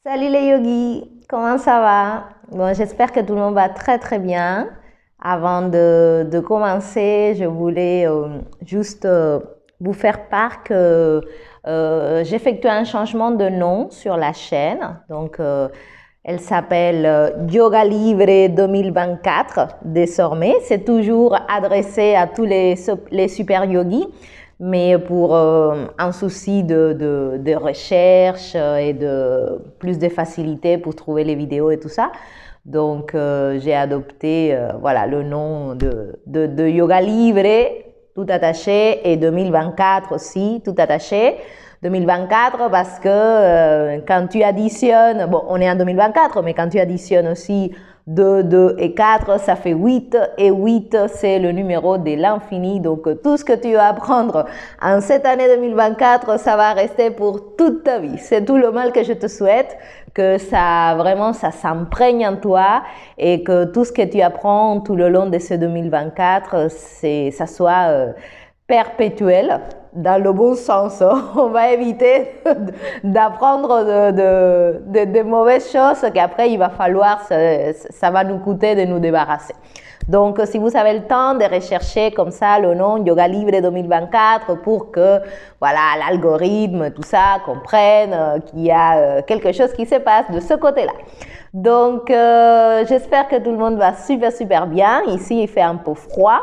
Salut les yogis, comment ça va? Bon, j'espère que tout le monde va très très bien. Avant de commencer, je voulais juste vous faire part que j'effectue un changement de nom sur la chaîne. Donc, elle s'appelle Yoga Libre 2024 désormais. C'est toujours adressé à tous les super yogis, mais pour un souci de recherche et de plus de facilité pour trouver les vidéos et tout ça. Donc, j'ai adopté voilà, le nom de Yoga Libre, tout attaché, et 2024 aussi, tout attaché. 2024 parce que quand tu additionnes, bon, on est en 2024, mais quand tu additionnes aussi 2, 2 et 4, ça fait 8. Et 8, c'est le numéro de l'infini. Donc, tout ce que tu vas apprendre en cette année 2024, ça va rester pour toute ta vie. C'est tout le mal que je te souhaite, que ça, vraiment, ça s'imprègne en toi et que tout ce que tu apprends tout le long de ce 2024, ça soit perpétuel dans le bon sens. On va éviter d'apprendre de mauvaises choses qu'après il va falloir, ça va nous coûter de nous débarrasser. Donc, si vous avez le temps de rechercher comme ça le nom Yoga Libre 2024 pour que voilà, l'algorithme, tout ça, comprenne qu'il y a quelque chose qui se passe de ce côté-là. Donc, j'espère que tout le monde va super bien. Ici, il fait un peu froid,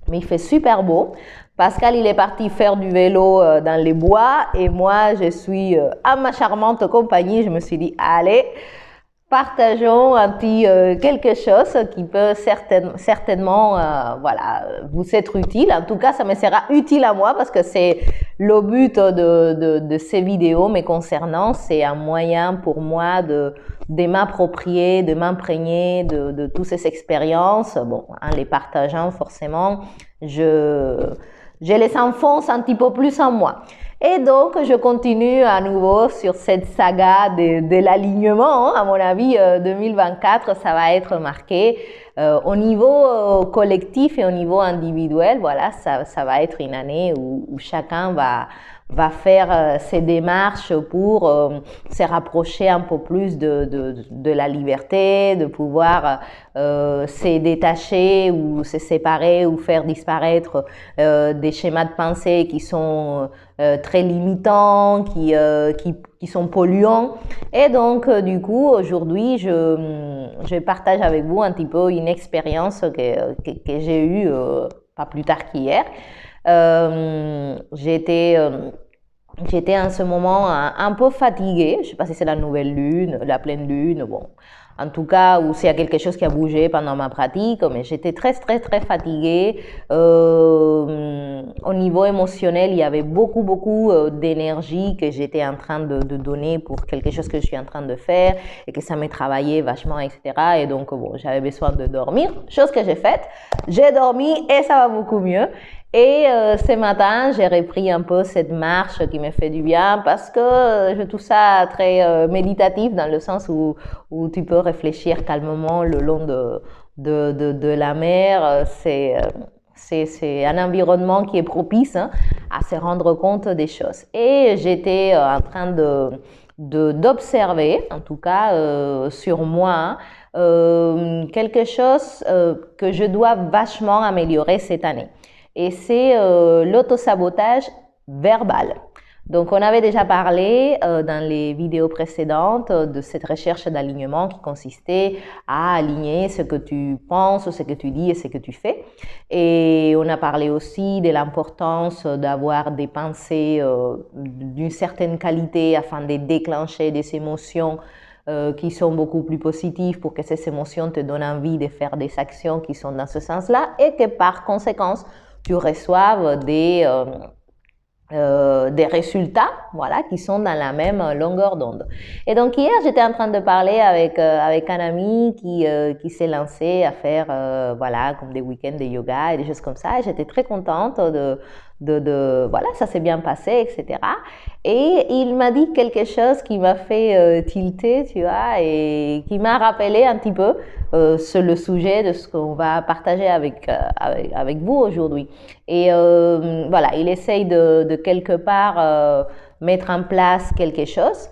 mais il fait super beau. Pascal, il est parti faire du vélo dans les bois et moi, je suis à ma charmante compagnie. Je me suis dit, allez, partageons un petit quelque chose qui peut certainement voilà, vous être utile. En tout cas, ça me sera utile à moi parce que c'est le but de ces vidéos me concernant. C'est un moyen pour moi de m'approprier, de m'imprégner de toutes ces expériences. Bon, en les partageant forcément, je les enfonce un petit peu plus en moi. Et donc, je continue à nouveau sur cette saga de l'alignement. À mon avis, 2024, ça va être marqué au niveau collectif et au niveau individuel. Voilà, ça va être une année où chacun va faire ses démarches pour se rapprocher un peu plus de la liberté, de pouvoir se détacher ou se séparer ou faire disparaître des schémas de pensée qui sont très limitants, qui sont polluants. Et donc, du coup, aujourd'hui, je partage avec vous un petit peu une expérience que j'ai eue pas plus tard qu'hier. J'étais en ce moment un peu fatiguée. Je ne sais pas si c'est la nouvelle lune, la pleine lune, bon. En tout cas, ou s'il y a quelque chose qui a bougé pendant ma pratique, mais j'étais très fatiguée. Au niveau émotionnel, il y avait beaucoup d'énergie que j'étais en train de donner pour quelque chose que je suis en train de faire et que ça m'est travaillé vachement, etc. Et donc, bon, j'avais besoin de dormir, chose que j'ai faite. J'ai dormi et ça va beaucoup mieux. Et ce matin, j'ai repris un peu cette marche qui me fait du bien parce que je trouve ça très méditatif dans le sens où tu peux réfléchir calmement le long de la mer. C'est un environnement qui est propice à se rendre compte des choses. Et j'étais en train d'observer, en tout cas sur moi, quelque chose que je dois vachement améliorer cette année. Et c'est l'autosabotage verbal. Donc, on avait déjà parlé dans les vidéos précédentes de cette recherche d'alignement qui consistait à aligner ce que tu penses, ce que tu dis et ce que tu fais. Et on a parlé aussi de l'importance d'avoir des pensées d'une certaine qualité afin de déclencher des émotions qui sont beaucoup plus positives pour que ces émotions te donnent envie de faire des actions qui sont dans ce sens-là et que par conséquence, tu reçoives des résultats voilà, qui sont dans la même longueur d'onde. Et donc hier, j'étais en train de parler avec un ami qui s'est lancé à faire voilà, comme des week-ends de yoga et des choses comme ça. Et j'étais très contente voilà, ça s'est bien passé, etc. Et il m'a dit quelque chose qui m'a fait tilter, tu vois, et qui m'a rappelé un petit peu sur le sujet de ce qu'on va partager avec vous aujourd'hui. Et voilà, il essaye de quelque part mettre en place quelque chose.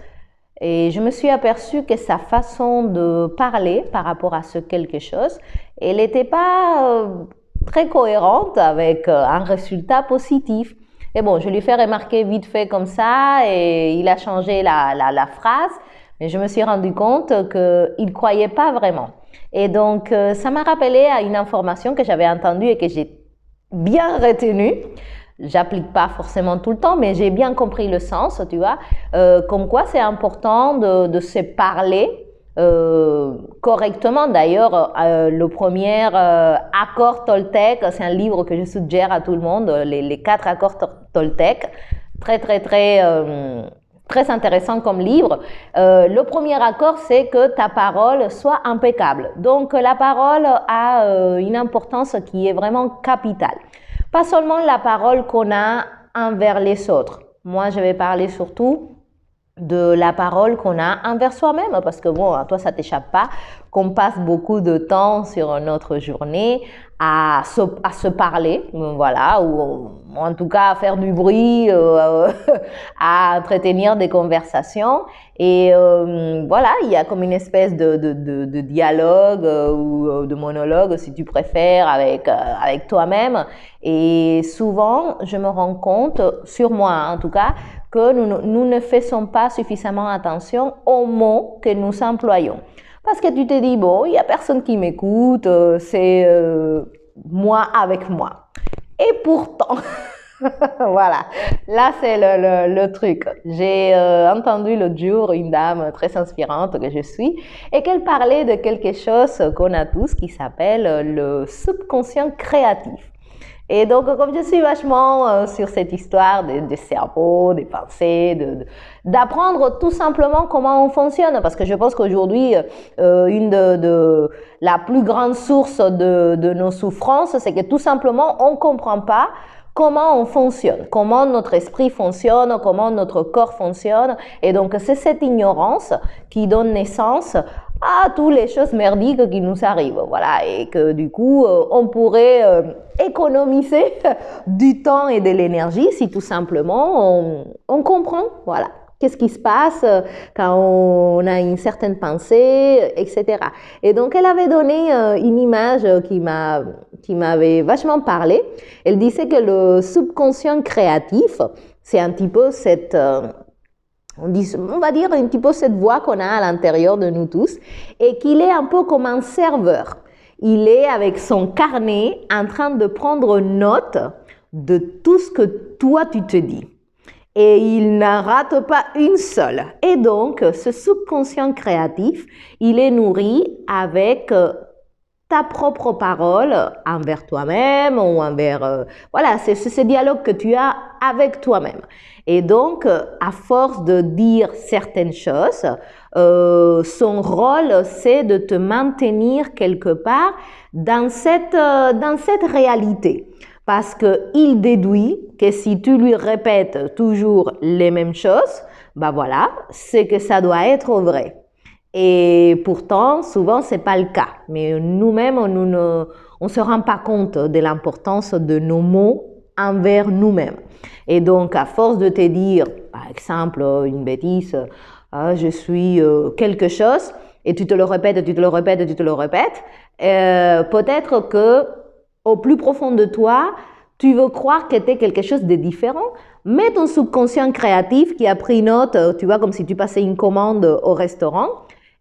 Et je me suis aperçue que sa façon de parler par rapport à ce quelque chose, elle n'était pas très cohérente avec un résultat positif. Et bon, je lui fais remarquer vite fait comme ça et il a changé la phrase, mais je me suis rendu compte qu'il ne croyait pas vraiment. Et donc, ça m'a rappelé à une information que j'avais entendue et que j'ai bien retenue. J'applique pas forcément tout le temps, mais j'ai bien compris le sens, tu vois, comme quoi c'est important de se parler correctement. D'ailleurs, le premier accord Toltec, c'est un livre que je suggère à tout le monde, les 4 accords Toltec, très intéressant comme livre. Le premier accord, c'est que ta parole soit impeccable. Donc, la parole a une importance qui est vraiment capitale. Pas seulement la parole qu'on a envers les autres. Moi, je vais parler surtout de la parole qu'on a envers soi-même, parce que bon, à toi, ça t'échappe pas qu'on passe beaucoup de temps sur notre journée à se parler, voilà, ou en tout cas à faire du bruit, à entretenir des conversations. Et voilà, il y a comme une espèce de dialogue ou de monologue, si tu préfères, avec toi-même. Et souvent, je me rends compte, sur moi en tout cas, que nous ne faisons pas suffisamment attention aux mots que nous employons. Parce que tu te dis, bon, il n'y a personne qui m'écoute, c'est moi avec moi. Et pourtant, voilà, là c'est le truc. J'ai entendu l'autre jour une dame très inspirante que je suis et qu'elle parlait de quelque chose qu'on a tous qui s'appelle le subconscient créatif. Et donc, comme je suis vachement sur cette histoire de cerveau, des pensées, d'apprendre tout simplement comment on fonctionne, parce que je pense qu'aujourd'hui, une de la plus grande source de nos souffrances, c'est que tout simplement, on ne comprend pas comment on fonctionne, comment notre esprit fonctionne, comment notre corps fonctionne. Et donc, c'est cette ignorance qui donne naissance à toutes les choses merdiques qui nous arrivent. Voilà, et que du coup, on pourrait économiser du temps et de l'énergie si tout simplement on comprend, voilà, qu'est-ce qui se passe quand on a une certaine pensée, etc. Et donc, elle avait donné une image qui m'avait vachement parlé. Elle disait que le subconscient créatif, c'est un petit peu cette... on va dire un petit peu cette voix qu'on a à l'intérieur de nous tous et qu'il est un peu comme un serveur. Il est avec son carnet en train de prendre note de tout ce que toi tu te dis. Et il n'en rate pas une seule. Et donc, ce subconscient créatif, il est nourri avec ta propre parole envers toi-même ou envers... voilà, c'est ce dialogue que tu as avec toi-même. Et donc, à force de dire certaines choses, son rôle, c'est de te maintenir quelque part dans cette réalité. Parce qu'il déduit que si tu lui répètes toujours les mêmes choses, ben voilà, c'est que ça doit être vrai. Et pourtant, souvent, c'est pas le cas. Mais nous-mêmes, on ne se rend pas compte de l'importance de nos mots envers nous-mêmes. Et donc, à force de te dire, par exemple, une bêtise, je suis quelque chose, et tu te le répètes, tu te le répètes, tu te le répètes, peut-être que au plus profond de toi, tu veux croire que tu es quelque chose de différent, mais ton subconscient créatif qui a pris note, tu vois, comme si tu passais une commande au restaurant,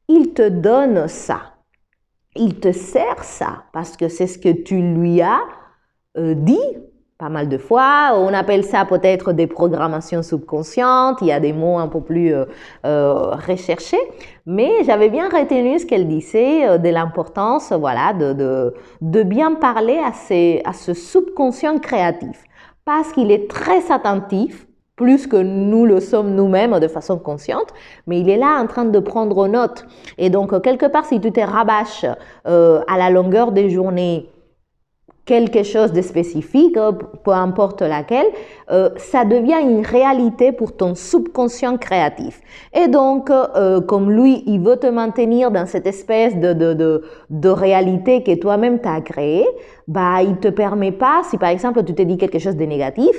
il te donne ça. Il te sert ça parce que c'est ce que tu lui as dit pas mal de fois. On appelle ça peut-être des programmations subconscientes. Il y a des mots un peu plus recherchés. Mais j'avais bien retenu ce qu'elle disait de l'importance, voilà, de bien parler à ce subconscient créatif parce qu'il est très attentif, plus que nous le sommes nous-mêmes de façon consciente, mais il est là en train de prendre note. Et donc, quelque part, si tu te rabâches à la longueur des journées quelque chose de spécifique, peu importe laquelle, ça devient une réalité pour ton subconscient créatif. Et donc, comme lui, il veut te maintenir dans cette espèce de réalité que toi-même t'as créée, bah, il te permet pas, si par exemple tu te dis quelque chose de négatif,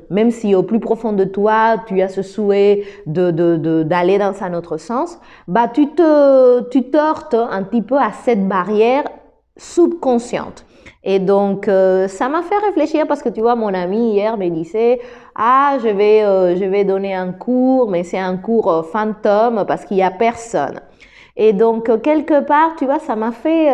même si au plus profond de toi, tu as ce souhait d'aller dans un autre sens, bah, tu te heurtes un petit peu à cette barrière subconsciente. Et donc, ça m'a fait réfléchir parce que tu vois, mon ami hier me disait, ah, je vais donner un cours, mais c'est un cours fantôme parce qu'il y a personne. Et donc, quelque part, tu vois, ça m'a fait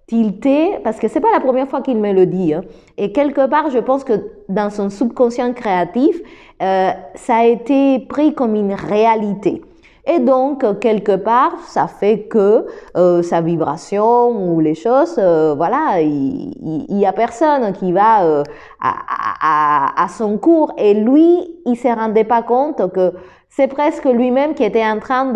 tilter parce que c'est pas la première fois qu'il me le dit. Hein. Et quelque part, je pense que dans son subconscient créatif, ça a été pris comme une réalité. Et donc, quelque part, ça fait que sa vibration ou les choses, voilà, il y a personne qui va à son cours. Et lui, il se rendait pas compte que c'est presque lui-même qui était en train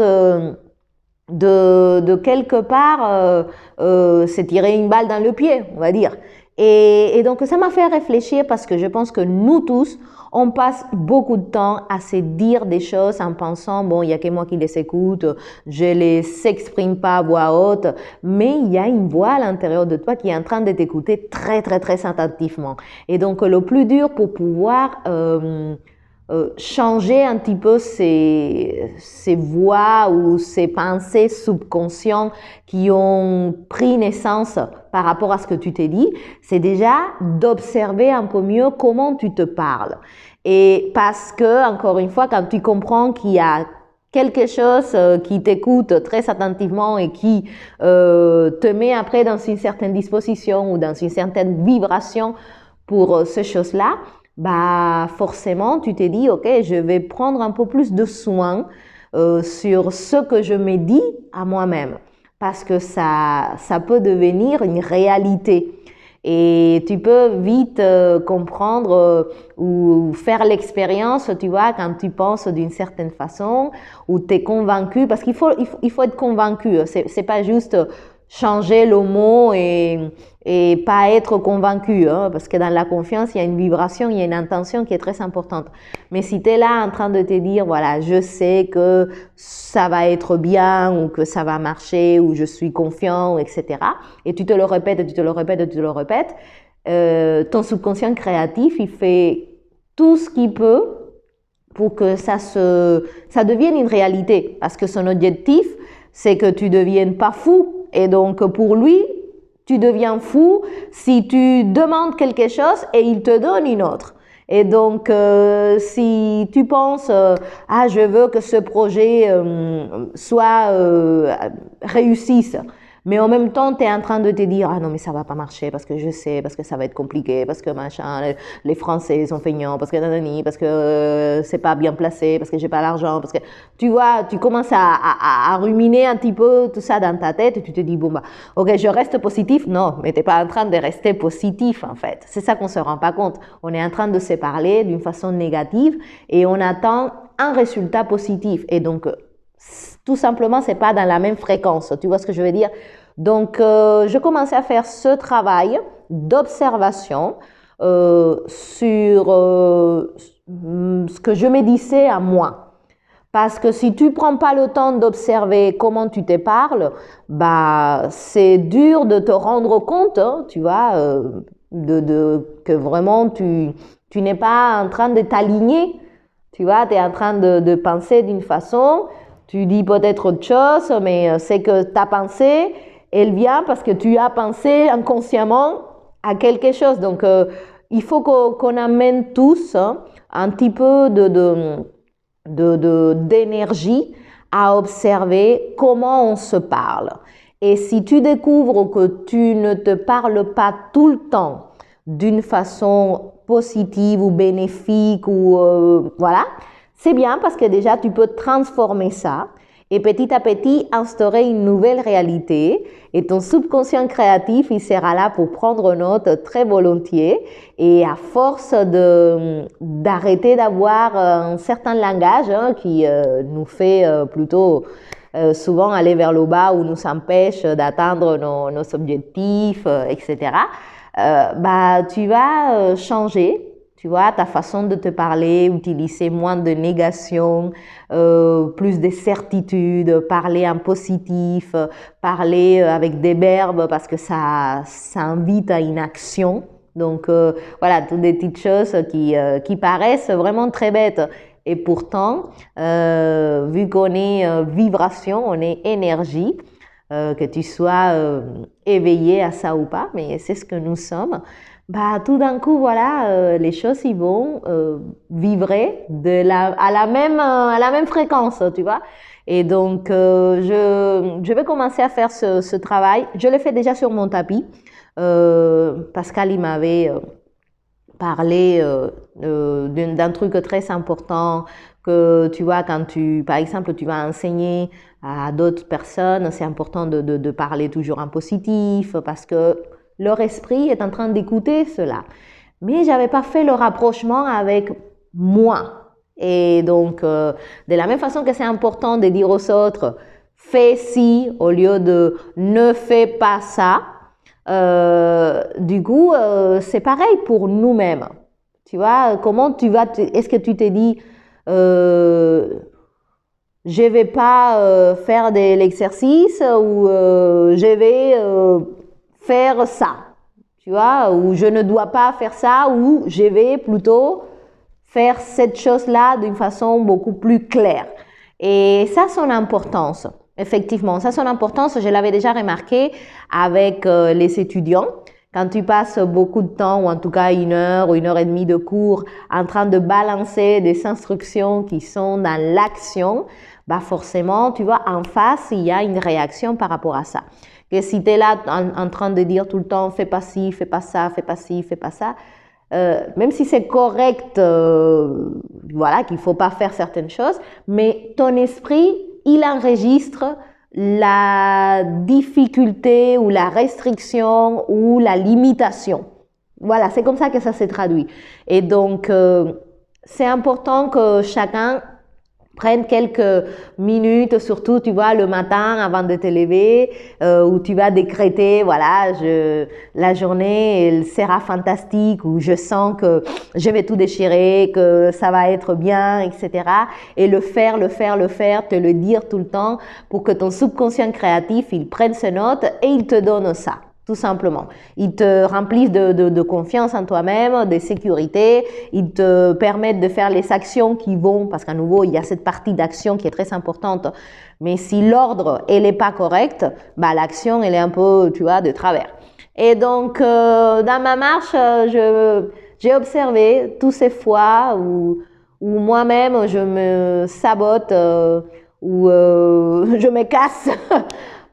de quelque part se tirer une balle dans le pied, on va dire. Et donc, ça m'a fait réfléchir parce que je pense que nous tous, on passe beaucoup de temps à se dire des choses en pensant, bon, il n'y a que moi qui les écoute, je les exprime pas à voix haute, mais il y a une voix à l'intérieur de toi qui est en train de t'écouter très, très, très attentivement. Et donc, le plus dur pour pouvoir changer un petit peu ces voix ou ces pensées subconscientes qui ont pris naissance par rapport à ce que tu t'es dit, c'est déjà d'observer un peu mieux comment tu te parles. Et parce que, encore une fois, quand tu comprends qu'il y a quelque chose qui t'écoute très attentivement et qui te met après dans une certaine disposition ou dans une certaine vibration pour ces choses-là, bah forcément tu t'es dit ok, je vais prendre un peu plus de soin sur ce que je me dis à moi-même parce que ça peut devenir une réalité et tu peux vite comprendre ou faire l'expérience, tu vois, quand tu penses d'une certaine façon ou tu es convaincu, parce qu'il faut être convaincu, c'est pas juste changer le mot et pas être convaincu, hein, parce que dans la confiance, il y a une vibration, il y a une intention qui est très importante. Mais si tu es là en train de te dire, voilà, je sais que ça va être bien ou que ça va marcher ou je suis confiant, etc. Et tu te le répètes, tu te le répètes, tu te le répètes, ton subconscient créatif, il fait tout ce qu'il peut pour que ça devienne une réalité. Parce que son objectif, c'est que tu deviennes pas fou. Et donc, pour lui, tu deviens fou si tu demandes quelque chose et il te donne une autre. Et donc, si tu penses, ah, je veux que ce projet réussisse, mais en même temps, tu es en train de te dire, ah non, mais ça va pas marcher parce que je sais, parce que ça va être compliqué, parce que machin, les Français sont feignants, parce que nanani, parce que c'est pas bien placé, parce que j'ai pas l'argent, parce que tu vois, tu commences à ruminer un petit peu tout ça dans ta tête et tu te dis, bon bah, ok, je reste positif. Non, mais t'es pas en train de rester positif en fait. C'est ça qu'on se rend pas compte. On est en train de se parler d'une façon négative et on attend un résultat positif. Et donc, tout simplement, c'est pas dans la même fréquence. Tu vois ce que je veux dire? Donc, je commençais à faire ce travail d'observation sur ce que je me disais à moi. Parce que si tu prends pas le temps d'observer comment tu te parles, bah c'est dur de te rendre compte, hein, tu vois, que vraiment tu n'es pas en train de t'aligner. Tu vois, tu es en train de penser d'une façon. Tu dis peut-être autre chose, mais c'est que ta pensée, elle vient parce que tu as pensé inconsciemment à quelque chose. Donc, il faut qu'on amène tous hein, un petit peu d'énergie à observer comment on se parle. Et si tu découvres que tu ne te parles pas tout le temps d'une façon positive ou bénéfique ou voilà, c'est bien parce que déjà tu peux transformer ça et petit à petit instaurer une nouvelle réalité et ton subconscient créatif il sera là pour prendre note très volontiers et à force d'arrêter d'avoir un certain langage hein, qui nous fait plutôt souvent aller vers le bas ou nous empêche d'atteindre nos objectifs, etc. bah, tu vas changer. Tu vois, ta façon de te parler, utiliser moins de négation, plus de certitude, parler en positif, parler avec des verbes parce que ça invite à une action. Donc voilà, toutes des petites choses qui paraissent vraiment très bêtes. Et pourtant, vu qu'on est vibration, on est énergie, que tu sois éveillé à ça ou pas, mais c'est ce que nous sommes. Bah, tout d'un coup, voilà, les choses ils vont vibrer à la même fréquence, tu vois. Et donc, je vais commencer à faire ce travail. Je l'ai fait déjà sur mon tapis. Pascal, il m'avait parlé d'un truc très important que, tu vois, quand par exemple, tu vas enseigner à d'autres personnes, c'est important de parler toujours en positif parce que leur esprit est en train d'écouter cela. Mais j'avais pas fait le rapprochement avec moi. Et donc, de la même façon que c'est important de dire aux autres, fais ci au lieu de ne fais pas ça, du coup, c'est pareil pour nous-mêmes. Tu vois, comment est-ce que tu t'es dit, je vais pas faire de l'exercice ou je vais faire ça, tu vois, ou je ne dois pas faire ça, ou je vais plutôt faire cette chose-là d'une façon beaucoup plus claire. Et ça, son importance, effectivement, ça, son importance, je l'avais déjà remarqué avec les étudiants. Quand tu passes beaucoup de temps, ou en tout cas 1 heure ou 1 heure et demie de cours, en train de balancer des instructions qui sont dans l'action, bah forcément, tu vois, en face, il y a une réaction par rapport à ça. Que si tu es là en train de dire tout le temps, fais pas ci, fais pas ça, fais pas ci, fais pas ça, même si c'est correct, voilà, qu'il faut pas faire certaines choses, mais ton esprit, il enregistre la difficulté ou la restriction ou la limitation. Voilà, c'est comme ça que ça se traduit. Et donc, c'est important que chacun prenne quelques minutes, surtout, tu vois, le matin avant de te lever, où tu vas décréter, voilà, la journée, elle sera fantastique, où je sens que je vais tout déchirer, que ça va être bien, etc. Et le faire, te le dire tout le temps pour que ton subconscient créatif, il prenne ses notes et il te donne ça. Tout simplement. Ils te remplissent de confiance en toi-même, de sécurité. Ils te permettent de faire les actions qui vont, parce qu'à nouveau, il y a cette partie d'action qui est très importante. Mais si l'ordre, elle n'est pas correct, bah, l'action, elle est un peu, tu vois, de travers. Et donc, dans ma marche, j'ai observé tous ces fois où moi-même, je me sabote, où je me casse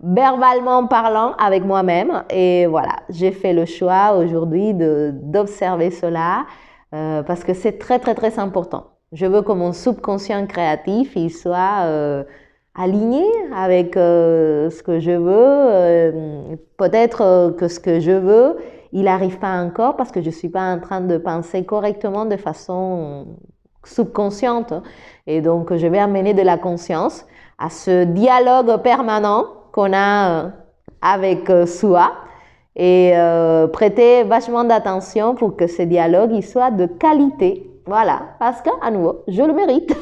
verbalement parlant avec moi-même. Et voilà, j'ai fait le choix aujourd'hui d'observer cela parce que c'est très, très, très important. Je veux que mon subconscient créatif, il soit aligné avec ce que je veux. Peut-être que ce que je veux, il n'arrive pas encore parce que je ne suis pas en train de penser correctement de façon subconsciente. Et donc, je vais amener de la conscience à ce dialogue permanent qu'on a avec soi et prêter vachement d'attention pour que ce dialogue il soit de qualité. Voilà, parce qu'à nouveau, je le mérite.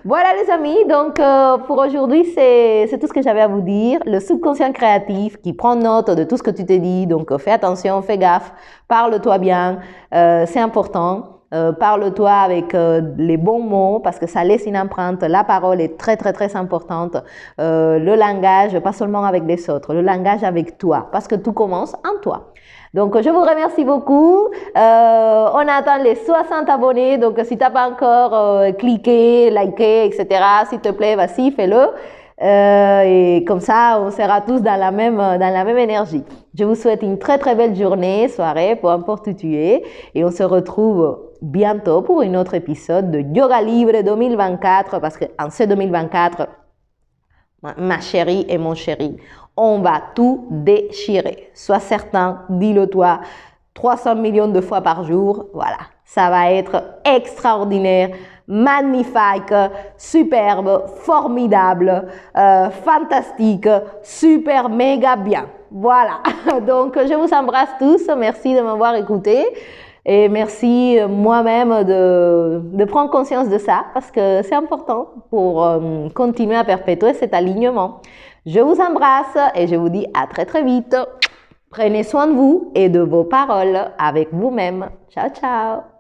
Voilà les amis, donc pour aujourd'hui, c'est tout ce que j'avais à vous dire. Le subconscient créatif qui prend note de tout ce que tu t'es dit, donc fais attention, fais gaffe, parle-toi bien, c'est important. Parle-toi avec les bons mots parce que ça laisse une empreinte. La parole est très, très, très importante. Le langage, pas seulement avec les autres, le langage avec toi parce que tout commence en toi. Donc, je vous remercie beaucoup. On attend les 60 abonnés. Donc, si tu n'as pas encore cliqué, liké, etc., s'il te plaît, vas-y, fais-le. Et comme ça, on sera tous dans la même énergie. Je vous souhaite une très, très belle journée, soirée, peu importe où tu es. Et on se retrouve bientôt pour un autre épisode de Yoga Libre 2024 parce qu'en ce 2024, ma chérie et mon chéri, on va tout déchirer. Sois certain, dis-le toi, 300 millions de fois par jour, voilà, ça va être extraordinaire. magnifique, superbe, formidable, fantastique, super, méga bien. Voilà, donc je vous embrasse tous, merci de m'avoir écouté et merci moi-même de prendre conscience de ça parce que c'est important pour continuer à perpétuer cet alignement. Je vous embrasse et je vous dis à très très vite. Prenez soin de vous et de vos paroles avec vous-même. Ciao, ciao!